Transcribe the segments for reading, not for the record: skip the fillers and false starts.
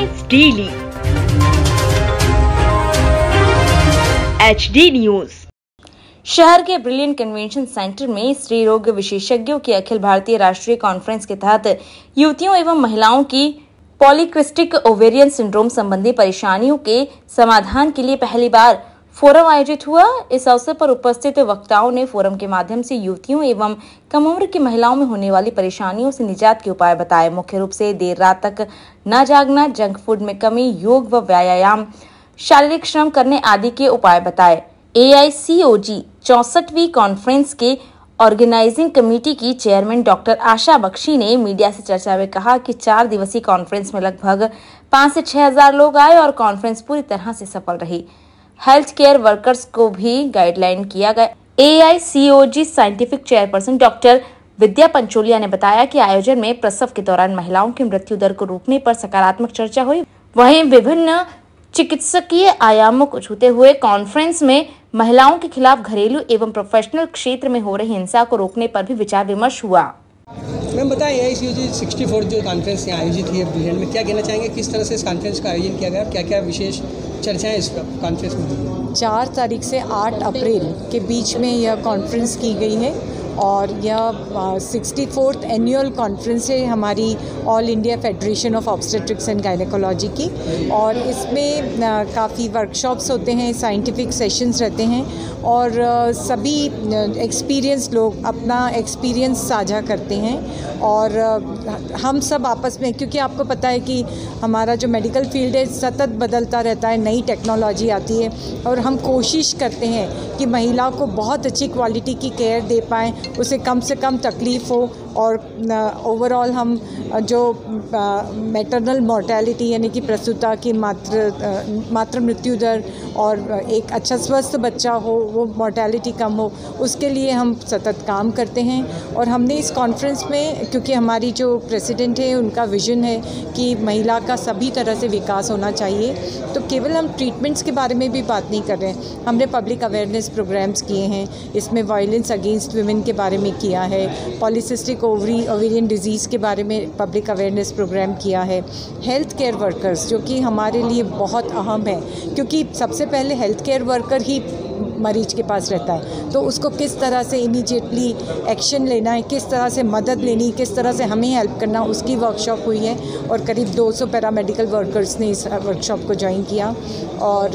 Headlines daily. HD news. शहर के brilliant convention centre में स्त्री रोग विशेषज्ञों की अखिल भारतीय राष्ट्रीय कॉन्फ्रेंस के तहत युवतियों एवं महिलाओं की पॉलीक्रिस्टिक ओवेरियन सिंड्रोम संबंधी परेशानियों के समाधान के लिए पहली बार फोरम आयोजित हुआ। इस अवसर पर उपस्थित वक्ताओं ने फोरम के माध्यम से युवतियों एवं कम उम्र की महिलाओं में होने वाली परेशानियों से निजात के उपाय बताए। मुख्य रूप से देर रात तक न जागना, जंक फूड में कमी, योग व व्यायाम, शारीरिक श्रम करने आदि के उपाय बताए। AICOG 64वीं कॉन्फ्रेंस के ऑर्गेनाइजिंग कमेटी की चेयरमैन डॉक्टर आशा बख्शी ने मीडिया से चर्चा में कहा कि 4 दिवसीय कॉन्फ्रेंस में लगभग 5 से 6 हजार लोग आए और कॉन्फ्रेंस पूरी तरह से सफल रही। हेल्थ केयर वर्कर्स को भी गाइडलाइन किया गया। AICOG साइंटिफिक चेयरपर्सन डॉक्टर विद्या पंचोलिया ने बताया कि आयोजन में प्रसव के दौरान महिलाओं की मृत्यु दर को रोकने पर सकारात्मक चर्चा हुई। वहीं विभिन्न चिकित्सकीय आयामों को छूते हुए कॉन्फ्रेंस में महिलाओं के खिलाफ घरेलू एवं प्रोफेशनल क्षेत्र में हो रही हिंसा को रोकने पर भी विचार विमर्श हुआ। मैम बताएं, AICOG 64 जो कॉन्फ्रेंस यहाँ आयोजित हुई है ब्रिलियंट में, क्या कहना चाहेंगे, किस तरह से इस कॉन्फ्रेंस का आयोजन किया गया और क्या क्या विशेष चर्चाएं इस कॉन्फ्रेंस में? 4 तारीख से 8 अप्रैल के बीच में यह कॉन्फ्रेंस की गई है और यह 64th एनुअल कॉन्फ्रेंस है हमारी all India federation of obstetrics and gynaecology की। और इसमें काफ़ी वर्कशॉप्स होते हैं, साइंटिफिक सेशंस रहते हैं और सभी एक्सपीरियंस लोग अपना एक्सपीरियंस साझा करते हैं। और हम सब आपस में, क्योंकि आपको पता है कि हमारा जो मेडिकल फील्ड है सतत बदलता रहता है, नई टेक्नोलॉजी आती है और हम कोशिश करते हैं कि महिला को बहुत अच्छी क्वालिटी की केयर दे पाएँ, उसे कम से कम तकलीफ़ हो और ओवरऑल हम जो मैटरनल मोर्टेलिटी यानी कि प्रसूता की मातृ मृत्यु दर और एक अच्छा स्वस्थ बच्चा हो, वो मोर्टेलिटी कम हो, उसके लिए हम सतत काम करते हैं। और हमने इस कॉन्फ्रेंस में, क्योंकि हमारी जो प्रेसिडेंट है उनका विज़न है कि महिला का सभी तरह से विकास होना चाहिए, तो केवल हम ट्रीटमेंट्स के बारे में भी बात नहीं कर रहे हैं। हमने पब्लिक अवेयरनेस प्रोग्राम्स किए हैं, इसमें वायलेंस अगेंस्ट वुमेन के बारे में किया है, पॉलीसिस्टिक ओवेरियन डिजीज़ के बारे में पब्लिक अवेयरनेस प्रोग्राम किया है। हेल्थ केयर वर्कर्स जो कि हमारे लिए बहुत अहम है, क्योंकि सबसे पहले हेल्थ केयर वर्कर ही मरीज के पास रहता है, तो उसको किस तरह से इमीडिएटली एक्शन लेना है, किस तरह से मदद लेनी, किस तरह से हमें हेल्प करना, उसकी वर्कशॉप हुई है और करीब 200 पैरामेडिकल वर्कर्स ने इस वर्कशॉप को ज्वाइन किया। और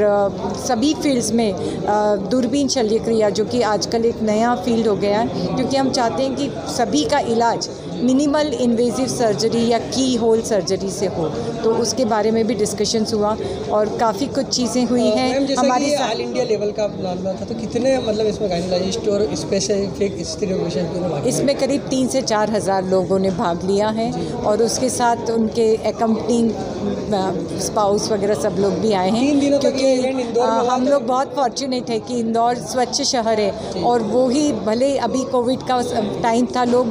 सभी फील्ड्स में दूरबीन शल्य क्रिया, जो कि आजकल एक नया फील्ड हो गया है, क्योंकि हम चाहते हैं कि सभी का इलाज मिनिमल इन्वेजिव सर्जरी या की होल सर्जरी से हो, तो उसके बारे में भी डिस्कशंस हुआ और काफ़ी कुछ चीज़ें हुई हैं। हमारी ऑल इंडिया लेवल का प्लान था, तो कितने मतलब इसमें गायनेकोलॉजिस्ट और स्पेसिफिक स्त्री रोग विशेषज्ञ इसमें करीब 3 से 4 हज़ार लोगों ने भाग लिया है और उसके साथ उनके एकम्पनिंग स्पाउस वगैरह सब लोग भी आए हैं, क्योंकि हम लोग बहुत फॉर्चुनेट है कि इंदौर स्वच्छ शहर है और वो ही, भले अभी कोविड का टाइम था, लोग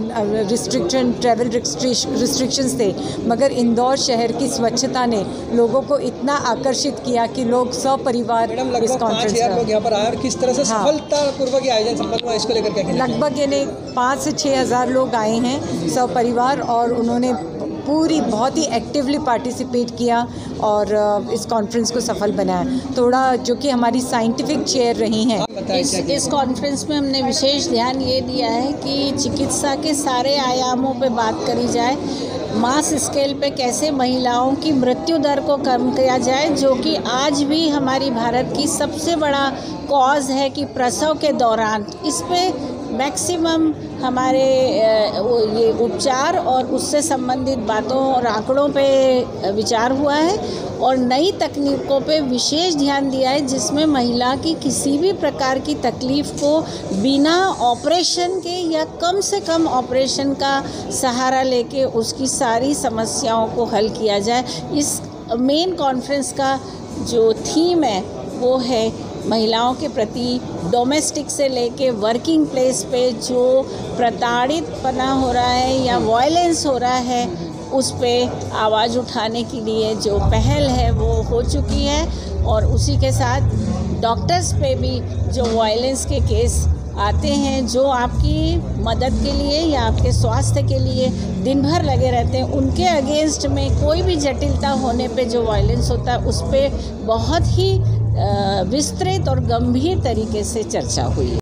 ट्रैवल रिस्ट्रिक्शंस थे, मगर इंदौर शहर की स्वच्छता ने लोगों को इतना आकर्षित किया कि लोग सपरिवार इस कॉन्फ्रेंस लोग यहाँ पर आए और किस तरह से सफलतापूर्वक आयोजन संपन्न हुआ, इसको लेकर क्या कहना? लगभग यानी 5 से 6 हज़ार लोग आए हैं सपरिवार और उन्होंने पूरी बहुत ही एक्टिवली पार्टिसिपेट किया और इस कॉन्फ्रेंस को सफल बनाया। थोड़ा जो कि हमारी साइंटिफिक चेयर रही हैं, इस कॉन्फ्रेंस में हमने विशेष ध्यान ये दिया है कि चिकित्सा के सारे आयामों पे बात करी जाए, मास स्केल पे कैसे महिलाओं की मृत्यु दर को कम किया जाए, जो कि आज भी हमारी भारत की सबसे बड़ा कॉज है कि प्रसव के दौरान इस पे मैक्सिमम हमारे ये उपचार और उससे संबंधित बातों और आंकड़ों पे विचार हुआ है और नई तकनीकों पे विशेष ध्यान दिया है, जिसमें महिला की किसी भी प्रकार की तकलीफ़ को बिना ऑपरेशन के या कम से कम ऑपरेशन का सहारा लेके उसकी सारी समस्याओं को हल किया जाए। इस मेन कॉन्फ्रेंस का जो थीम है वो है महिलाओं के प्रति डोमेस्टिक से लेके वर्किंग प्लेस पे जो प्रताड़ितपना हो रहा है या वायलेंस हो रहा है, उस पे आवाज़ उठाने के लिए जो पहल है वो हो चुकी है और उसी के साथ डॉक्टर्स पे भी जो वायलेंस के केस आते हैं, जो आपकी मदद के लिए या आपके स्वास्थ्य के लिए दिन भर लगे रहते हैं, उनके अगेंस्ट में कोई भी जटिलता होने पे जो वायलेंस होता है उस पर बहुत ही विस्तृत और गंभीर तरीके से चर्चा हुई।